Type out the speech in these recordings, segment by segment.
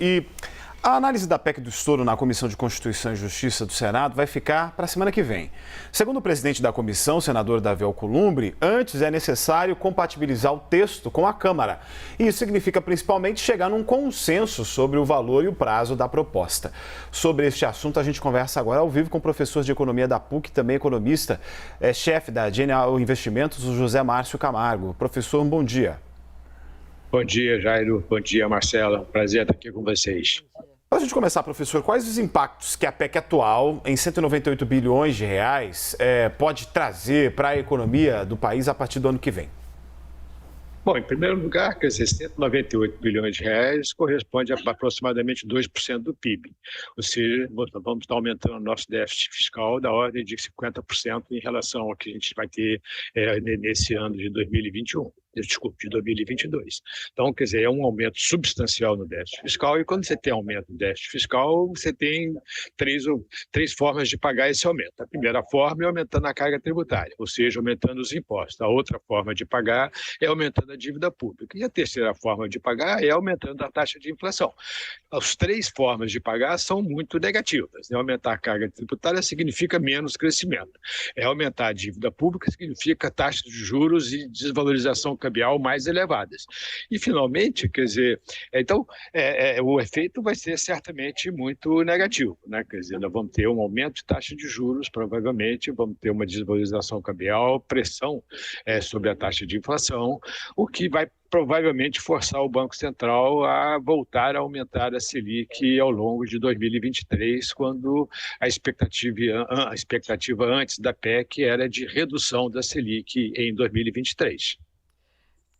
E a análise da PEC do estouro na Comissão de Constituição e Justiça do Senado vai ficar para a semana que vem. Segundo o presidente da comissão, o senador Davi Alcolumbre, antes é necessário compatibilizar o texto com a Câmara. E isso significa principalmente chegar num consenso sobre o valor e o prazo da proposta. Sobre este assunto, a gente conversa agora ao vivo com o professor de Economia da PUC, também economista, chefe da Genial Investimentos, o José Márcio Camargo. Professor, um bom dia. Bom dia, Jairo. Bom dia, Marcela. Prazer estar aqui com vocês. Para a gente começar, professor, quais os impactos que a PEC atual, em 198 bilhões de reais, pode trazer para a economia do país a partir do ano que vem? Bom, em primeiro lugar, quer dizer, 198 bilhões de reais corresponde a aproximadamente 2% do PIB. Ou seja, vamos estar aumentando o nosso déficit fiscal da ordem de 50% em relação ao que a gente vai ter nesse ano de 2021. Desculpe, de 2022. Então, quer dizer, é um aumento substancial no déficit fiscal e quando você tem aumento no déficit fiscal, você tem três formas de pagar esse aumento. A primeira forma é aumentando a carga tributária, ou seja, aumentando os impostos. A outra forma de pagar é aumentando a dívida pública. E a terceira forma de pagar é aumentando a taxa de inflação. As três formas de pagar são muito negativas. Aumentar a carga tributária significa menos crescimento. Aumentar a dívida pública significa taxas de juros e desvalorização cambial mais elevadas. E, finalmente, quer dizer, então, o efeito vai ser certamente muito negativo, né? Quer dizer, nós vamos ter um aumento de taxa de juros, provavelmente, vamos ter uma desvalorização cambial, pressão sobre a taxa de inflação, o que vai provavelmente forçar o Banco Central a voltar a aumentar a Selic ao longo de 2023, quando a expectativa antes da PEC era de redução da Selic em 2023.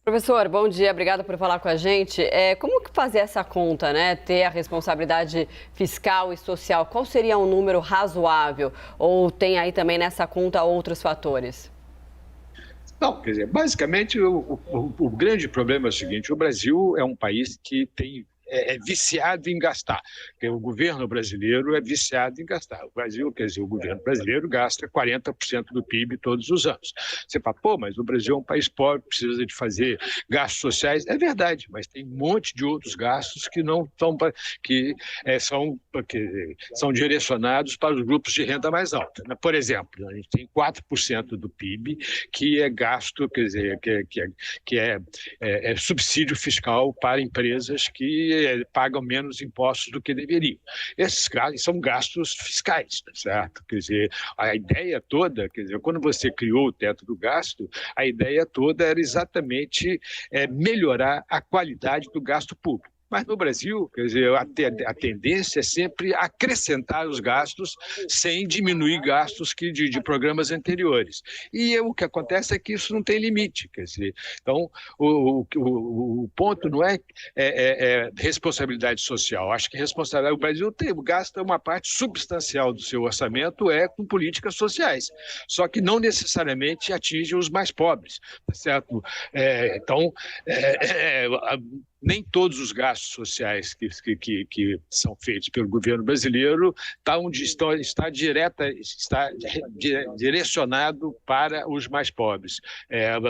Professor, bom dia, obrigada por falar com a gente. Como que fazer essa conta, né? Ter a responsabilidade fiscal e social, qual seria um número razoável? Ou tem aí também nessa conta outros fatores? Não, quer dizer, basicamente o grande problema é o seguinte: o Brasil é um país que é viciado em gastar. Porque o governo brasileiro é viciado em gastar. O Brasil, quer dizer, o governo brasileiro gasta 40% do PIB todos os anos. Você fala, mas o Brasil é um país pobre, precisa de fazer gastos sociais. É verdade, mas tem um monte de outros gastos que não estão, que são direcionados para os grupos de renda mais alta. Por exemplo, a gente tem 4% do PIB que é gasto, quer dizer, que é subsídio fiscal para empresas que pagam menos impostos do que deveriam. Esses são gastos fiscais, certo? Quer dizer, a ideia toda, quer dizer, quando você criou o teto do gasto, a ideia toda era exatamente melhorar a qualidade do gasto público. Mas no Brasil, quer dizer, a tendência é sempre acrescentar os gastos sem diminuir gastos de programas anteriores. E o que acontece é que isso não tem limite. Quer dizer, então, o ponto não é responsabilidade social. Acho que o Brasil gasta uma parte substancial do seu orçamento com políticas sociais, só que não necessariamente atinge os mais pobres, tá certo? Nem todos os gastos sociais que são feitos pelo governo brasileiro está direcionado para os mais pobres.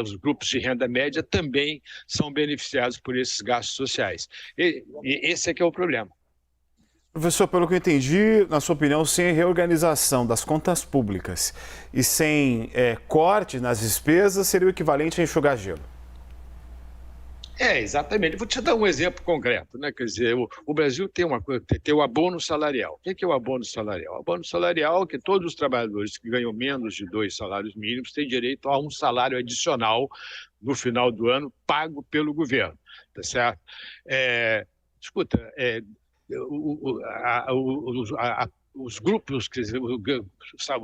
Os grupos de renda média também são beneficiados por esses gastos sociais. E esse é que é o problema. Professor, pelo que eu entendi, na sua opinião, sem reorganização das contas públicas e sem corte nas despesas, seria o equivalente a enxugar gelo. Exatamente. Vou te dar um exemplo concreto, né? Quer dizer, o Brasil tem o abono salarial. O que é o abono salarial? O abono salarial é que todos os trabalhadores que ganham menos de 2 salários mínimos têm direito a um salário adicional no final do ano pago pelo governo, tá certo? Escuta, os grupos, quer dizer,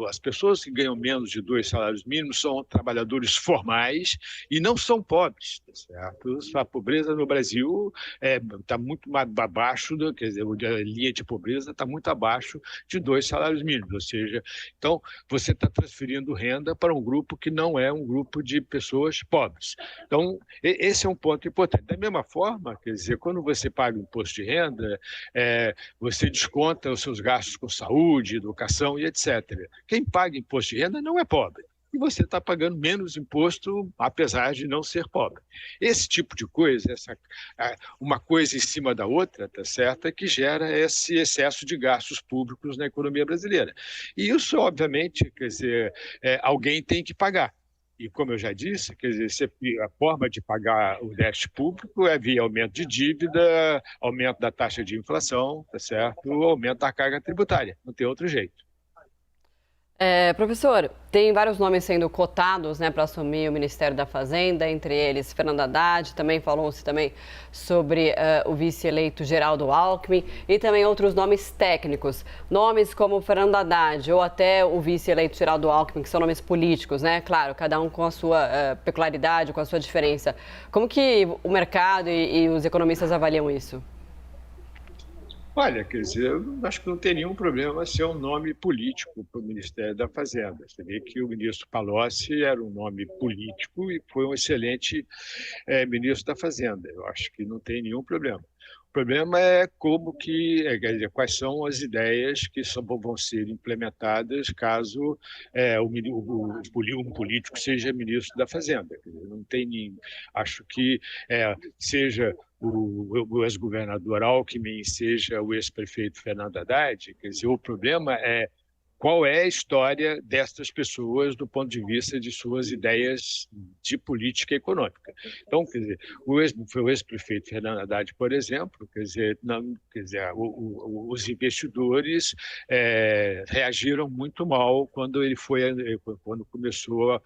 as pessoas que ganham menos de 2 salários mínimos são trabalhadores formais e não são pobres, tá certo? A pobreza no Brasil está muito mais abaixo, quer dizer, a linha de pobreza está muito abaixo de 2 salários mínimos, ou seja, então você está transferindo renda para um grupo que não é um grupo de pessoas pobres. Então, esse é um ponto importante. Da mesma forma, quer dizer, quando você paga imposto de renda, você desconta os seus gastos com saúde, educação e etc. Quem paga imposto de renda não é pobre. e você está pagando menos imposto, apesar de não ser pobre. Esse tipo de coisa, uma coisa em cima da outra, tá certo, é que gera esse excesso de gastos públicos na economia brasileira. E isso, obviamente, quer dizer, alguém tem que pagar. E, como eu já disse, quer dizer, a forma de pagar o déficit público é via aumento de dívida, aumento da taxa de inflação, tá certo? Aumento da carga tributária. Não tem outro jeito. Professor, tem vários nomes sendo cotados, né, para assumir o Ministério da Fazenda, entre eles Fernando Haddad, também falou-se também sobre o vice-eleito Geraldo Alckmin e também outros nomes técnicos. Nomes como Fernando Haddad ou até o vice-eleito Geraldo Alckmin, que são nomes políticos, né? Claro, cada um com a sua peculiaridade, com a sua diferença. Como que o mercado e os economistas avaliam isso? Olha, quer dizer, eu acho que não tem nenhum problema ser um nome político para o Ministério da Fazenda. Você vê que o ministro Palocci era um nome político e foi um excelente ministro da Fazenda. Eu acho que não tem nenhum problema. O problema é quer dizer, quais são as ideias que vão ser implementadas caso um político seja ministro da Fazenda. Quer dizer, não tem nem, acho que seja o ex-governador Alckmin, seja o ex-prefeito Fernando Haddad, quer dizer, o problema é qual é a história destas pessoas do ponto de vista de suas ideias de política econômica. Então, quer dizer, o ex-prefeito Fernando Haddad, por exemplo, os investidores reagiram muito mal quando quando começou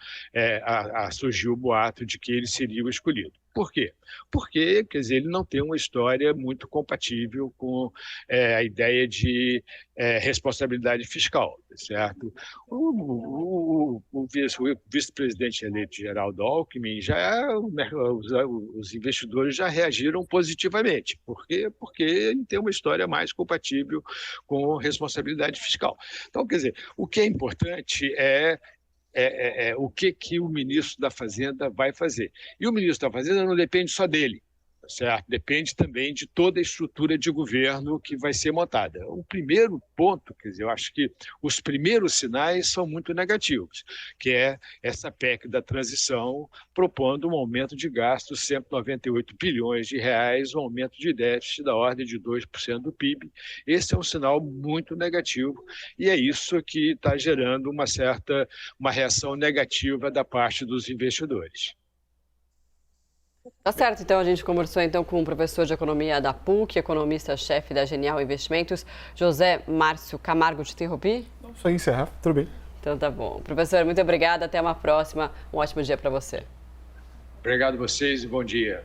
a surgir o boato de que ele seria o escolhido. Por quê? Porque, quer dizer, ele não tem uma história muito compatível com a ideia de responsabilidade fiscal, certo? O vice-presidente eleito Geraldo Alckmin, os investidores já reagiram positivamente. Por quê? Porque ele tem uma história mais compatível com responsabilidade fiscal. Então, quer dizer, o que é importante é o que o ministro da Fazenda vai fazer. E o ministro da Fazenda não depende só dele, certo? Depende também de toda a estrutura de governo que vai ser montada. O primeiro ponto, quer dizer, eu acho que os primeiros sinais são muito negativos, que é essa PEC da transição propondo um aumento de gastos, 198 bilhões de reais, um aumento de déficit da ordem de 2% do PIB. Esse é um sinal muito negativo e é isso que está gerando uma reação negativa da parte dos investidores. Tá certo, então a gente conversou então com o professor de economia da PUC, economista-chefe da Genial Investimentos, José Márcio Camargo. Te interrompi? Não, só encerrar, tudo bem. Então tá bom. Professor, muito obrigada, até uma próxima. Um ótimo dia para você. Obrigado a vocês e bom dia.